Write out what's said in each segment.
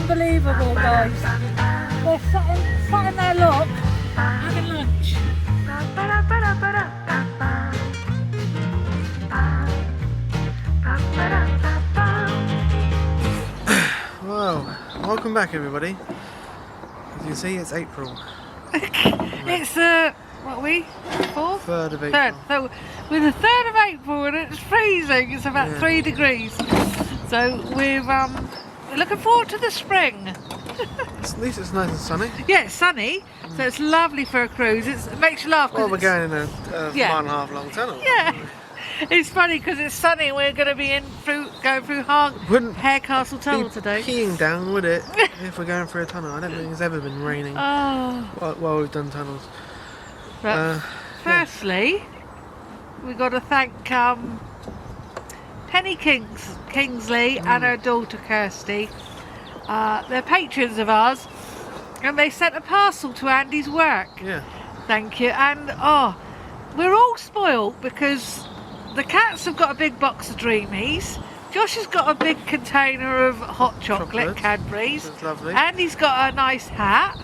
unbelievable, guys. They're sat in their lock having lunch. Well, welcome back everybody. As you can see, it's April. It's what are we? 4th? 3rd of April. 3rd. So we're the 3rd of April and it's freezing. It's about 3 degrees. So we're looking forward to the spring. At least it's nice and sunny. Yeah, it's sunny, so it's lovely for a cruise. It makes you laugh. Well, we're going in a mile and a half long tunnel. Yeah, it's funny because it's sunny. We're going to be going through Harecastle tunnel today. Peeing down, would it? If we're going through a tunnel, I don't think it's ever been raining while we've done tunnels. But firstly, we got to thank Penny Kingsley and her daughter Kirsty. They're patrons of ours, and they sent a parcel to Andy's work. Yeah. Thank you. And we're all spoilt because the cats have got a big box of Dreamies. Josh has got a big container of hot chocolate Cadbury's. That's lovely. Andy's got a nice hat.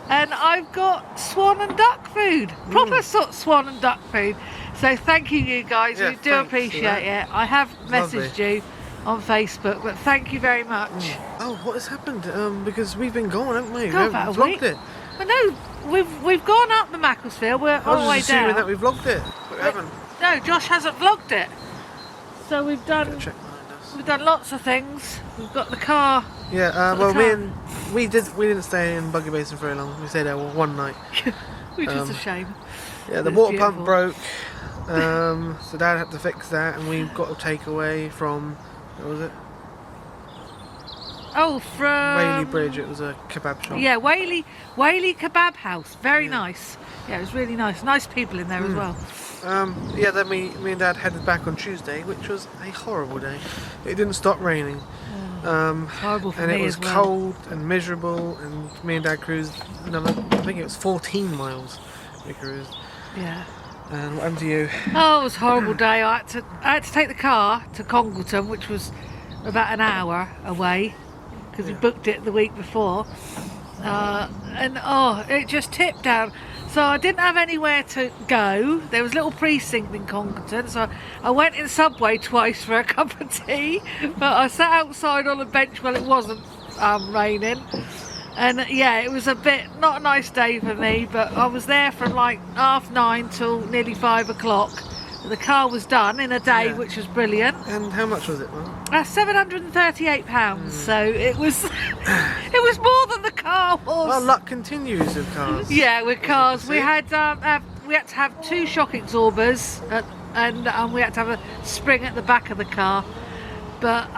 And I've got swan and duck food. Proper swan and duck food. So thank you guys. Yeah, we do appreciate it. I have messaged you on Facebook, but thank you very much. Oh, what has happened? Because we've been gone, haven't we? God, We haven't vlogged it. I know, we've gone up the Macclesfield, we're on the way just assuming down. that we vlogged it, but we haven't. No, Josh hasn't vlogged it. So we've done Check behind us. we've done lots of things. We've got the car. Yeah, well, we didn't stay in Buggy Basin very long. We stayed there one night. Which is a shame. Yeah, the It was water beautiful. pump broke, so Dad had to fix that, and we've got a takeaway from, what was it? Oh, from Whaley Bridge. It was a kebab shop. Yeah, Whaley Kebab House. Very nice. Yeah, it was really nice. Nice people in there as well. Yeah, then me and Dad headed back on Tuesday, which was a horrible day. It didn't stop raining. Horrible for And me it was as well. cold and miserable, and me and Dad cruised another, I think it was 14 miles we cruised. Yeah. And what happened to you? Oh, it was a horrible day. I had to take the car to Congleton, which was about an hour away, because we booked it the week before. And it just tipped down. So I didn't have anywhere to go. There was a little precinct in Congleton, so I went in Subway twice for a cup of tea, but I sat outside on a bench while it wasn't raining. And yeah, it was not a nice day for me, but I was there from like 9:30 till nearly 5 o'clock. The car was done in a day, which was brilliant. And how much was it, Mum? £738. So it was more than the car was. Well, luck continues with cars. Yeah, with cars. We had to have 2 shock absorbers, and we had to have a spring at the back of the car. But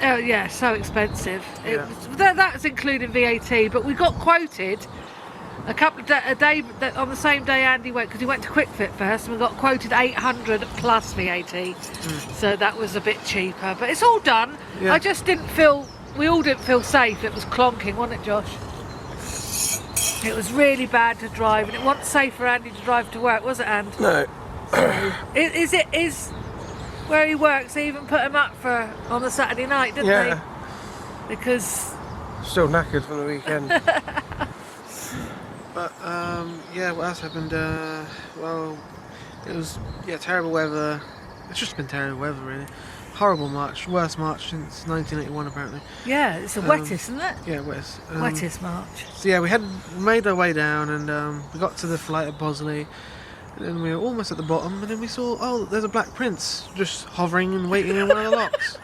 yeah, so expensive. That's including VAT. But we got quoted a day on the same day Andy went, because he went to Quick Fit first, and we got quoted 800 plus VAT. So that was a bit cheaper. But it's all done. Yeah. I just didn't feel. We all didn't feel safe. It was clonking, wasn't it, Josh? It was really bad to drive, and it wasn't safe for Andy to drive to work, was it, Andy? No. Is where he works, they even put him up on the Saturday night, didn't they? Because still knackered from the weekend. But yeah, what else happened? Well, it was terrible weather. It's just been terrible weather, really. Horrible March, worst March since 1981 apparently. yeah, it's the wettest, isn't it? Yeah, wettest. Wettest March. So yeah, we had made our way down, and we got to the flight at Bosley, and then we were almost at the bottom, and then we saw, there's a Black Prince just hovering and waiting in one of the locks.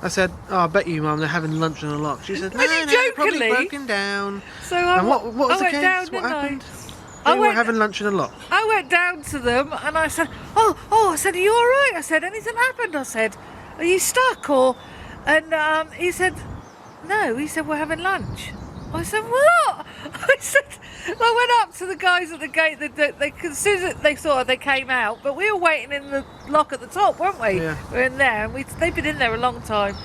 I said, I bet you, Mum, they're having lunch in a lock. She said, no, probably broken down. So And what was the went case? down, What didn't happened? I They were having lunch in a lock. I went down to them and I said, I said, are you all right? I said, anything happened? I said, are you stuck or? And he said, no. He said, we're having lunch. I said, what? I said, I went up to the guys at the gate. As soon as they saw it, they came out. But we were waiting in the lock at the top, weren't we? Yeah. We're in there, and they've been in there a long time.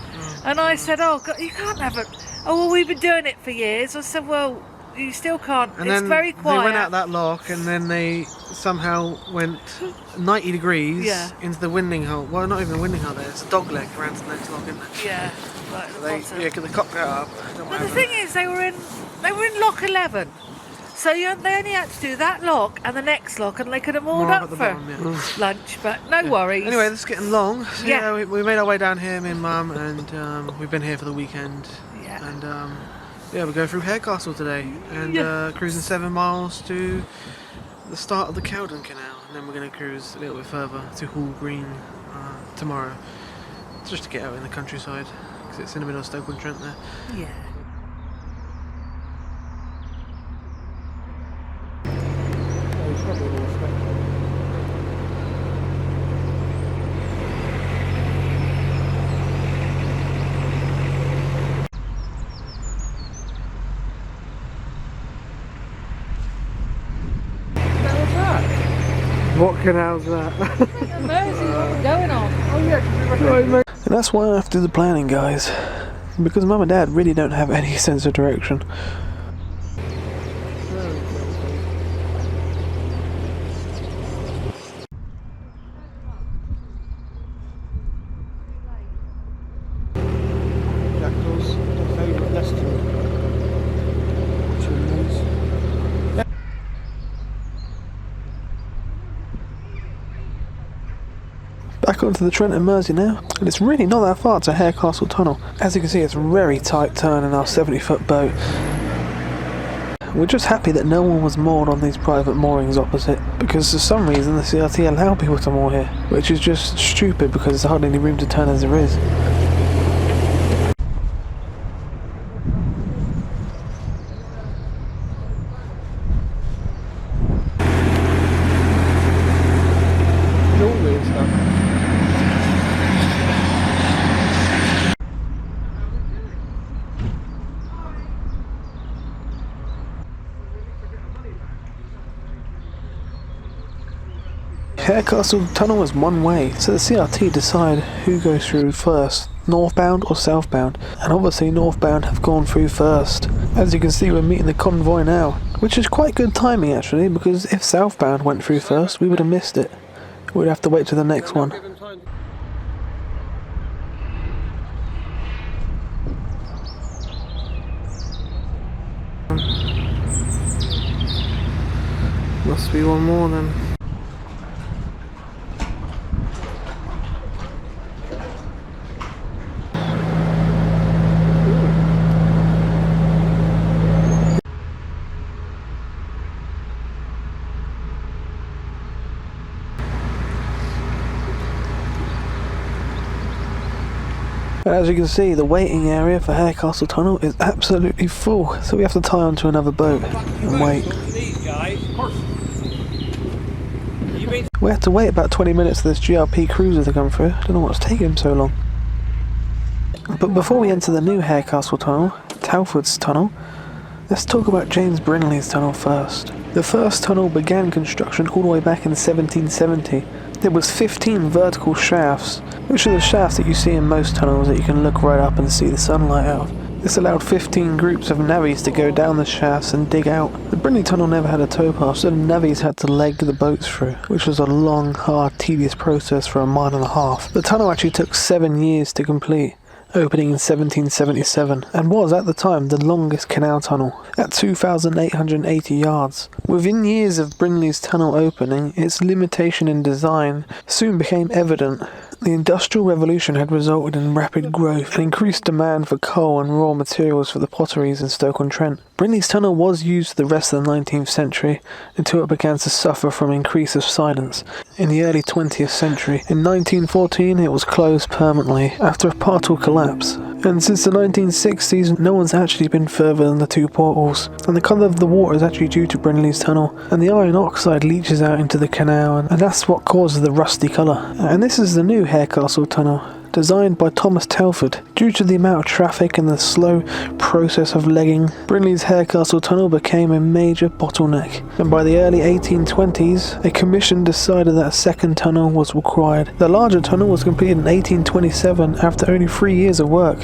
And I said, oh, God, you can't have it. Oh, well, we've been doing it for years. I said, well, you still can't. And it's then very quiet. they went out that lock, and then they somehow went 90 degrees into the winding hole. Well, not even the winding hole there. It's a dog leg around to the next lock, isn't it? Yeah. right at the They, bottom. yeah, get the cockpit up. But the thing is, they were in lock 11, so they only had to do that lock and the next lock, and they could have hauled More up at the for bottom, yeah. lunch. But no worries. Anyway, this is getting long. So Yeah. we made our way down here, me and Mum, and we've been here for the weekend. Yeah. And yeah, we're going through Harecastle today, and Yeah. cruising 7 miles to the start of the Caldon canal, and then we're going to cruise a little bit further to Hall Green tomorrow, just to get out in the countryside, because it's in the middle of Stoke-on-Trent there. Yeah. What canal's that? Going on. And that's why I have to do the planning, guys, because Mum and Dad really don't have any sense of direction. Back onto the Trent and Mersey now, and it's really not that far to Harecastle Tunnel. As you can see, it's a very tight turn in our 70-foot boat. We're just happy that no one was moored on these private moorings opposite, because for some reason the CRT allow people to moor here, which is just stupid because there's hardly any room to turn as there is. Harecastle Tunnel is one way, so the CRT decide who goes through first, northbound or southbound, and obviously northbound have gone through first. As you can see, we're meeting the convoy now, which is quite good timing actually, because if southbound went through first, we would have missed it. We'd have to wait to the next one. Must be one more then. As you can see, the waiting area for Harecastle Tunnel is absolutely full, so we have to tie onto another boat and wait. We had to wait about 20 minutes for this GRP cruiser to come through. I don't know what's taking so long. But before we enter the new Harecastle Tunnel, Telford's Tunnel, let's talk about James Brindley's tunnel first. The first tunnel began construction all the way back in 1770. There was 15 vertical shafts, which are the shafts that you see in most tunnels that you can look right up and see the sunlight out. This allowed 15 groups of navvies to go down the shafts and dig out. The Brindley tunnel never had a towpath, so the navvies had to leg the boats through, which was a long, hard, tedious process for 1.5 miles. The tunnel actually took 7 years to complete, opening in 1777, and was at the time the longest canal tunnel, at 2,880 yards. Within years of Brindley's tunnel opening, its limitation in design soon became evident. The Industrial Revolution had resulted in rapid growth and increased demand for coal and raw materials for the potteries in Stoke-on-Trent. Brindley's tunnel was used for the rest of the 19th century until it began to suffer from increase of silence in the early 20th century. In 1914 it was closed permanently after a partial collapse, and since the 1960s no one's actually been further than the 2 portals, and the colour of the water is actually due to Brindley's tunnel, and the iron oxide leaches out into the canal, and that's what causes the rusty colour. And this is the new Harecastle tunnel, designed by Thomas Telford. Due to the amount of traffic and the slow process of legging, Brindley's Harecastle tunnel became a major bottleneck, and by the early 1820s a commission decided that a second tunnel was required. The larger tunnel was completed in 1827 after only 3 years of work,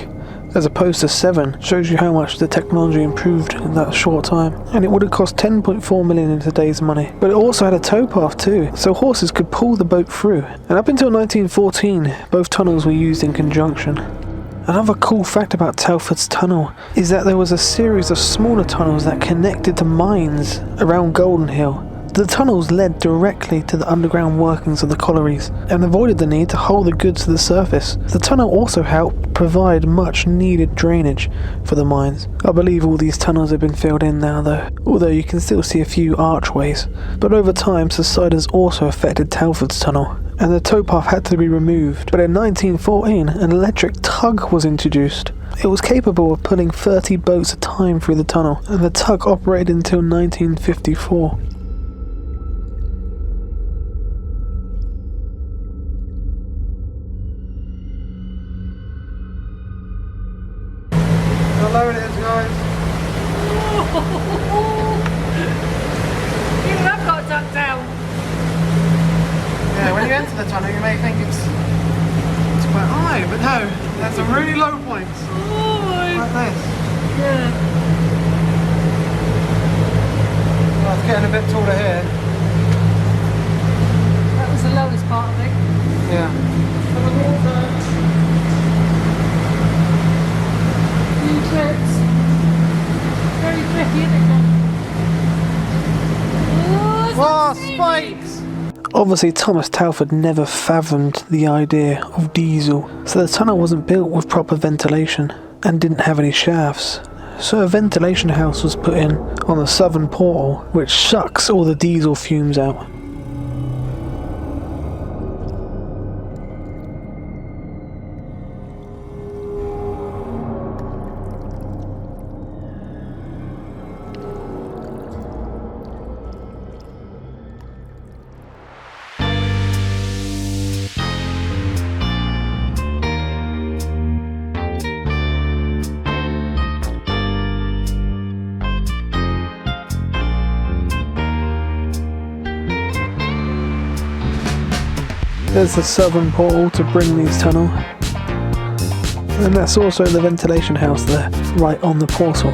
as opposed to 7. Shows you how much the technology improved in that short time. And it would have cost 10.4 million in today's money. But it also had a towpath too, so horses could pull the boat through. And up until 1914, both tunnels were used in conjunction. Another cool fact about Telford's tunnel is that there was a series of smaller tunnels that connected to mines around Golden Hill. The tunnels led directly to the underground workings of the collieries and avoided the need to haul the goods to the surface. The tunnel also helped provide much needed drainage for the mines. I believe all these tunnels have been filled in now though, although you can still see a few archways. But over time, subsidence also affected Telford's tunnel, and the towpath had to be removed. But in 1914, an electric tug was introduced. It was capable of pulling 30 boats at a time through the tunnel, and the tug operated until 1954. How low it is, guys. Even I've got ducked down. Yeah, when you enter the tunnel you may think it's quite high, but no, there's some really low points. Like this. Yeah. Well, it's getting a bit taller here. That was the lowest part, I think. Yeah. For the water. Few trips. Very tricky, isn't it, John? Whoa, spikes! Obviously, Thomas Telford never fathomed the idea of diesel, so the tunnel wasn't built with proper ventilation and didn't have any shafts. So a ventilation house was put in on the southern portal, which sucks all the diesel fumes out. There's the southern portal to Brinley's tunnel, and that's also the ventilation house there, right on the portal.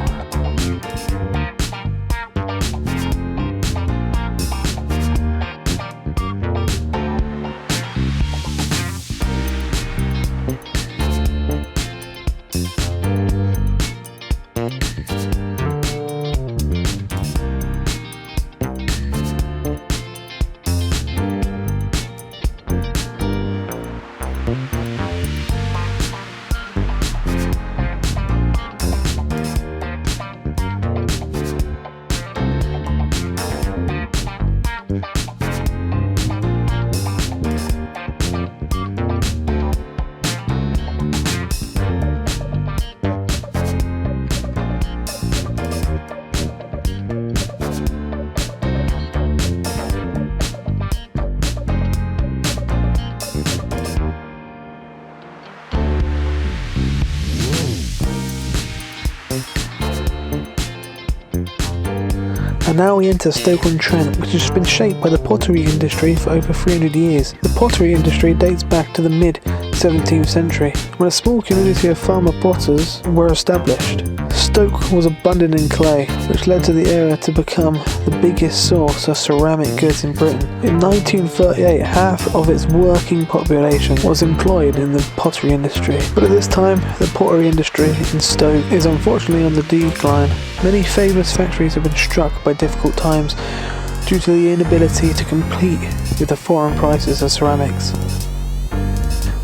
And now we enter Stoke-on-Trent, which has been shaped by the pottery industry for over 300 years. The pottery industry dates back to the mid-17th century, when a small community of farmer potters were established. Stoke was abundant in clay, which led to the area to become the biggest source of ceramic goods in Britain. In 1938, half of its working population was employed in the pottery industry, but at this time, the pottery industry in Stoke is unfortunately on the decline. Many famous factories have been struck by difficult times due to the inability to compete with the foreign prices of ceramics.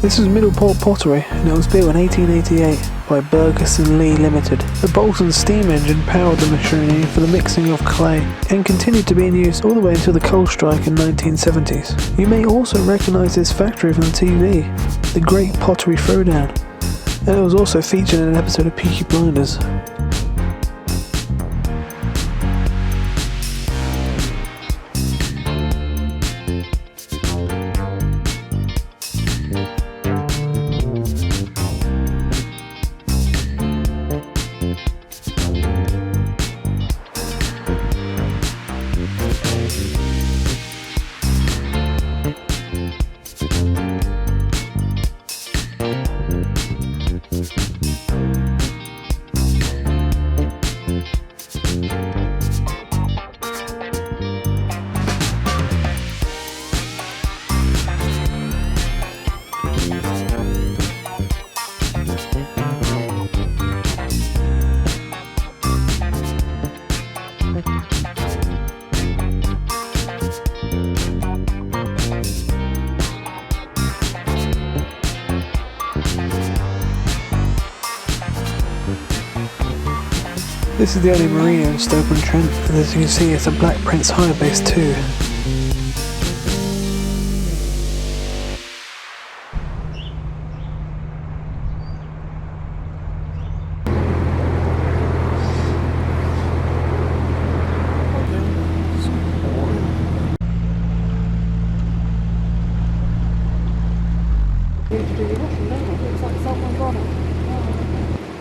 This was Middleport Pottery, and it was built in 1888 by Burgess & Lee Limited. The Bolton steam engine powered the machinery for the mixing of clay and continued to be in use all the way until the coal strike in the 1970s. You may also recognise this factory from TV, The Great Pottery Throwdown, and it was also featured in an episode of Peaky Blinders. This is the only marina in Stoke-on-Trent, and as you can see it's a Black Prince hire base too.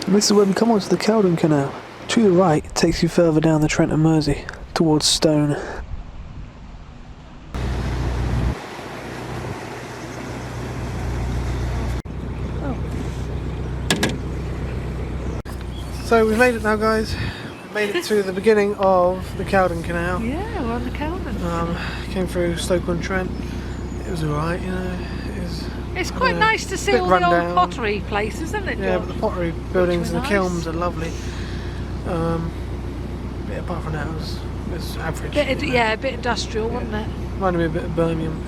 And this is where we come onto the Caldon canal. To the right, it takes you further down the Trent and Mersey, towards Stone. So we've made it now, guys. We've made it to the beginning of the Caldon canal. Yeah, we're on the Caldon. Came through Stoke-on-Trent. It was alright, you know. It's quite nice to see all the old pottery places, isn't it, George? Yeah, but the pottery buildings and the nice. kilns are lovely. But apart from that, it was average. A bit industrial, wasn't it? Reminded me a bit of Birmingham.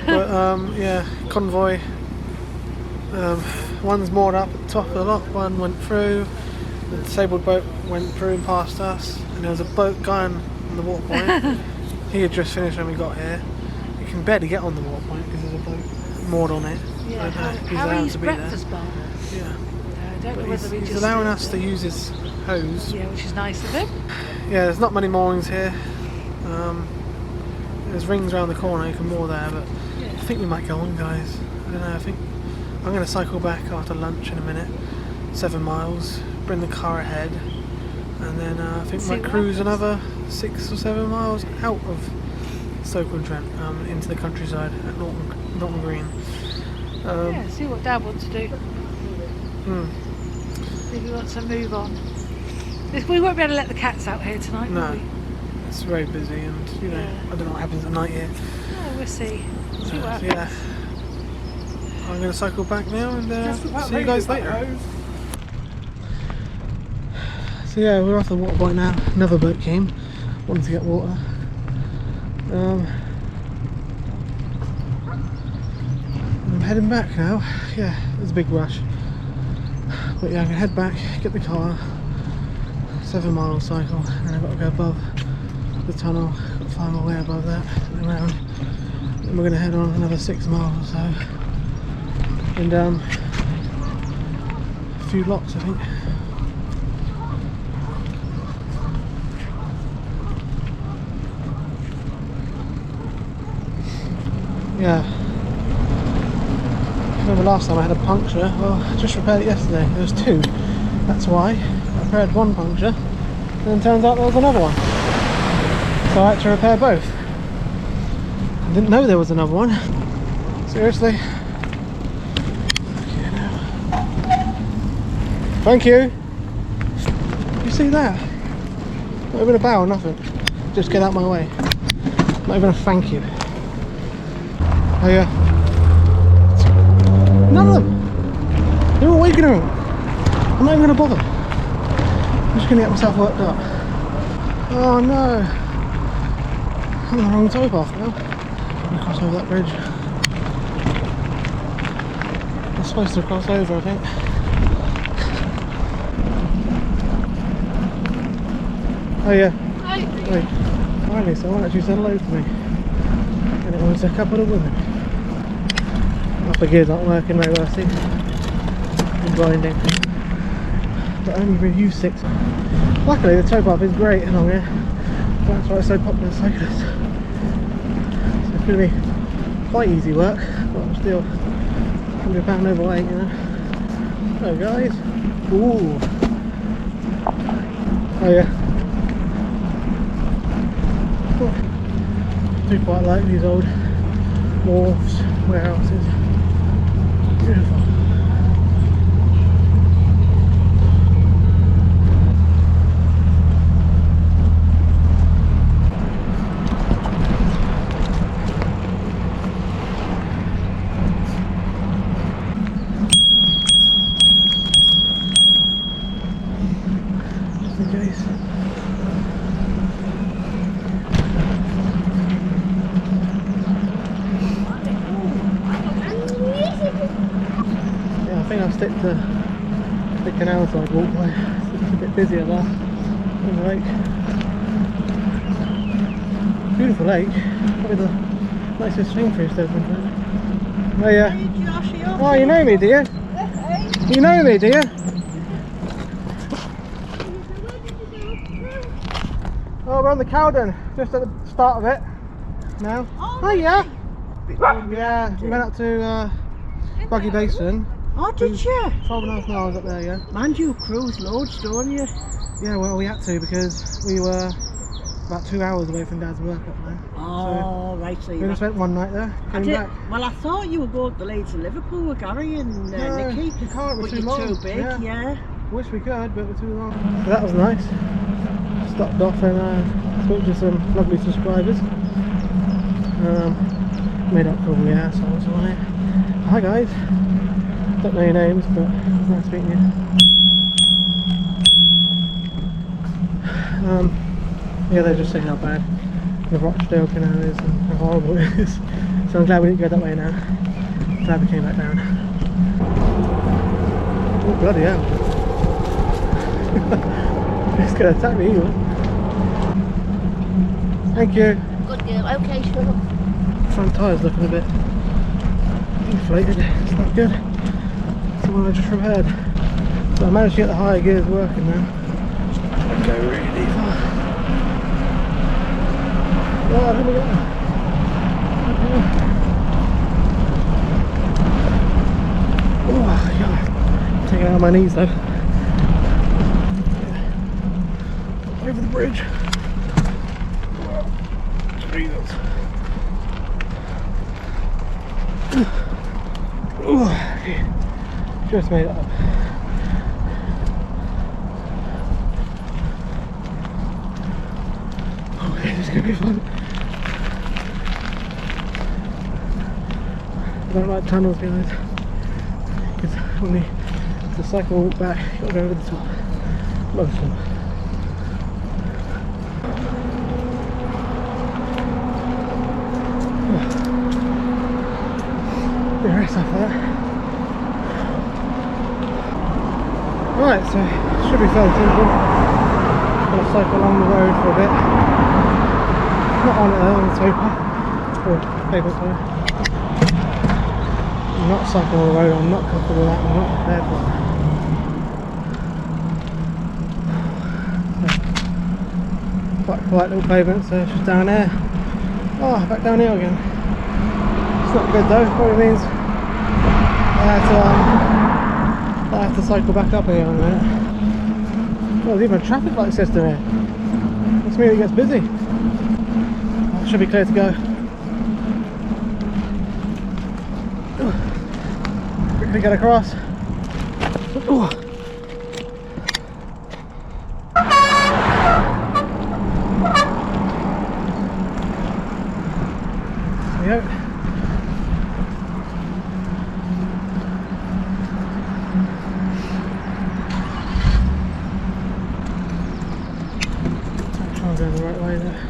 But yeah, convoy. One's moored up at the top of the lock, one went through. The disabled boat went through and past us, and there was a boat going on the water point. He had just finished when we got here. You can barely get on the water point because there's a boat moored on it. Yeah, he's how allowed he's to be breakfast bar. there. Yeah. I don't know whether He's allowing us to use his hose. Yeah, which is nice of him. Yeah, there's not many moorings here. There's rings around the corner, you can moor there, but Yeah. I think we might go on, guys. I don't know, I think I'm going to cycle back after lunch in a minute. 7 miles, bring the car ahead, and then I think we might cruise another 6 or 7 miles out of Stoke-on-Trent into the countryside at Norton Green. Yeah, see what Dad wants to do. See if he wants to move on. We won't be able to let the cats out here tonight, will No, we? it's very busy, and you know, Yeah. I don't know what happens at night here. No, we'll see. See what happens. Yeah, I'm going to cycle back now and see you guys later. So yeah, we're off the water point now. Another boat came, wanted to get water. I'm heading back now. Yeah, it was a big rush. But yeah, I'm going to head back, get the car, 7 mile cycle, and I've got to go above the tunnel, got to fly my way above that and around. Then we're going to head on another 6 miles or so. And a few locks, I think. Yeah. Remember last time I had a puncture? Well, I just repaired it yesterday. There was 2. That's why. I repaired 1 puncture, and then turns out there was another one. So I had to repair both. I didn't know there was another one. Seriously. Okay, now. Thank you. You see that? Not even a bow or nothing. Just get out my way. Not even a thank you. Oh yeah. None of them! They're all ignorant. I'm not even going to bother. I'm just going to get myself worked up. Oh no! I'm on the wrong towpath now. I'm going to cross over that bridge. I'm supposed to cross over, I think. Oh yeah. Hi. Wait. Finally, someone actually said hello to me. And it was a couple of women. My gears aren't working very well, see? I'm blinding. But I only really use 6. Luckily the towpath is great along here. That's why it's so popular with cyclists. So it's going to be quite easy work, but I'm still 100 pound overweight, you know. Hello guys. Ooh. Oh yeah. I do quite like these old wharves, warehouses. Beautiful. Just in case. Yeah, I think I'll stick to the canal side walkway. It's a bit busier there. There's the lake. Beautiful lake. Probably the nicest thing for Stoke-on-Trent. Oh yeah. Oh, you know me, do you? You know me, do you? Oh, we're on the Caldon, just at the start of it now. Oh yeah. Yeah, we went up to Basin. Oh, did you? 12.5 miles up there, yeah. Mind you, cruise loads, don't you? Yeah, well, we had to because we were about 2 hours away from Dad's work up there. Oh, right, so We you just spent one night there, came back. Well, I thought you were going to the Leeds and Liverpool with Gary and No, Nikki. you can't, we're But too you're long. too big, yeah. Wish we could, but we're too long. So that was nice. Stopped off and spoke to some lovely subscribers. Made up for all the assholes on it. Hi guys. Don't know your names, but nice meeting you. Yeah, they're just saying how bad the Rochdale Canal is and how horrible it is. So I'm glad we didn't go that way now. Glad we came back down. Oh bloody hell. It's gonna attack me, you. Thank you. Good girl. Okay, sure. Front tyre's looking a bit inflated. It's not good. It's the one I just repaired. So I managed to get the higher gears working now. Go really far. Oh, here we go. Oh, God. Taking it out of my knees though. Over the bridge. Jesus. Just made it up. Okay, this is gonna be fun. I don't like tunnels, guys. Because when we to cycle walk back, you gotta go over the top. Love fun. Bit of rest after that. Right, so it should be fairly simple. Gonna cycle along the road for a bit. Not on it though, on the towpath or pavement though. I'm not cycling on the road, I'm not comfortable with that, I'm not prepared for that. So, quite a quiet little pavement, so it's just down there. Oh, back down here again. It's not good though, probably means I have to cycle back up here in a minute. Well, there's even a traffic light system here. Must mean it gets busy. Oh, it should be clear to go. Quickly get across. Ooh. There we go. Try and go the right way there.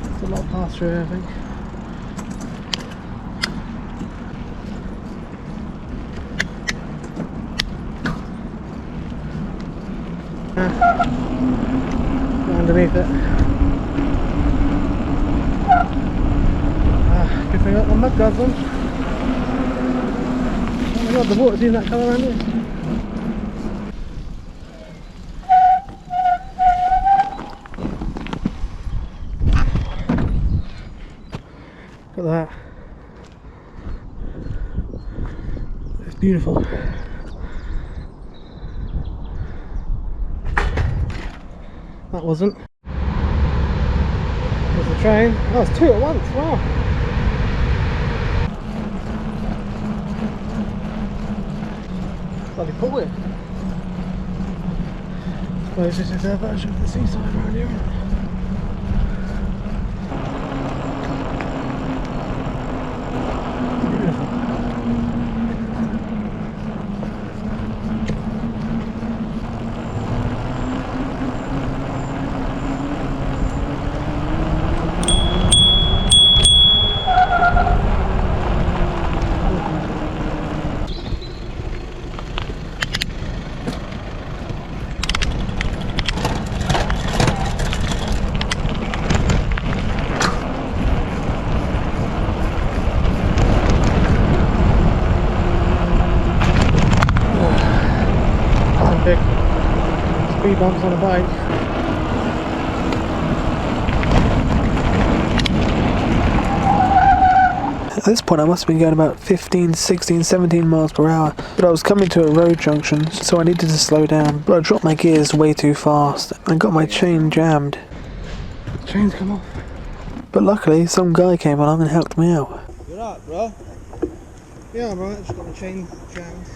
There's a lot of pass through here, I think. Underneath it. Good thing I got my mud guards on. Oh my god, the water's even that colour around here. Look at that. It's beautiful. That wasn't. There's the train. Oh, it's two at once, wow. Bloody pull it. I suppose this is their version of the seaside around here. Beautiful. speed bumps on a bike. At this point I must have been going about 15, 16, 17 miles per hour, but I was coming to a road junction, so I needed to slow down, but I dropped my gears way too fast and got my chain jammed. The chain's come off. But luckily some guy came along and helped me out. You're right, bro. Yeah, I'm right, just got my chain jammed.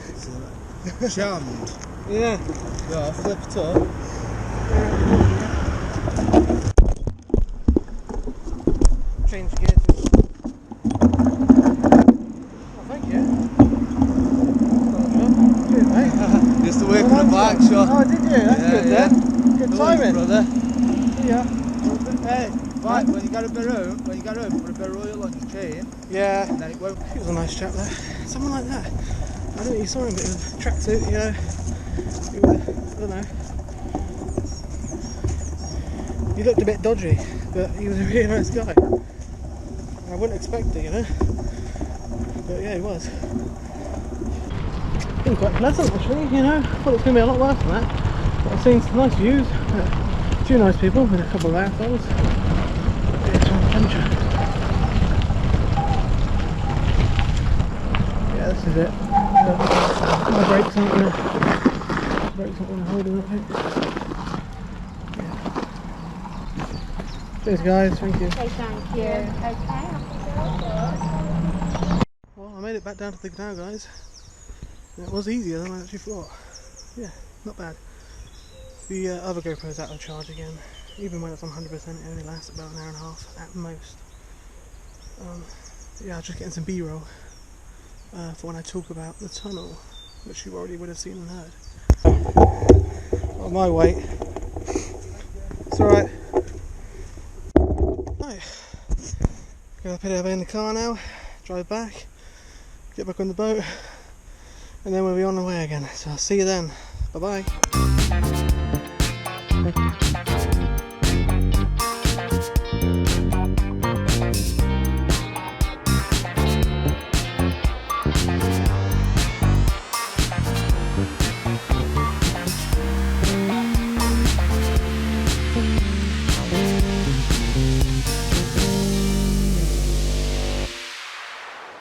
Jammed. Yeah. Yeah, flip it up. Change gears. Oh, thank you. Cheers, mate. Used to work on a bike shop. Oh, did you? That's good then. Good timing. Brother. Yeah. Hey, right, when you get a bit home, put a bit of oil on your chain, Yeah. and then it won't. He was a nice chap there. Someone like that. I don't think you saw him, but he was a tracksuit, you know. He was, I don't know. He looked a bit dodgy, but he was a really nice guy. I wouldn't expect it, you know. But yeah, he was. Been quite pleasant actually, you know. I thought it was going to be a lot worse than that. But I've seen some nice views. Two nice people with a couple of assholes. It's an adventure. Yeah, this is it. My brakes aren't going to hold it, I think. Yeah. Cheers guys, thank you. Say thank you. Okay. Well, I made it back down to the canal, guys. And it was easier than I actually thought. Yeah, not bad. The other GoPro's out of charge again. Even when it's on 100%, it only lasts about an hour and a half at most. Yeah, just getting some B-roll for when I talk about the tunnel, which you already would have seen and heard. On my weight. It's alright. Right. Gonna put it in the car now, drive back, get back on the boat, and then we'll be on the way again. So I'll see you then. Bye bye.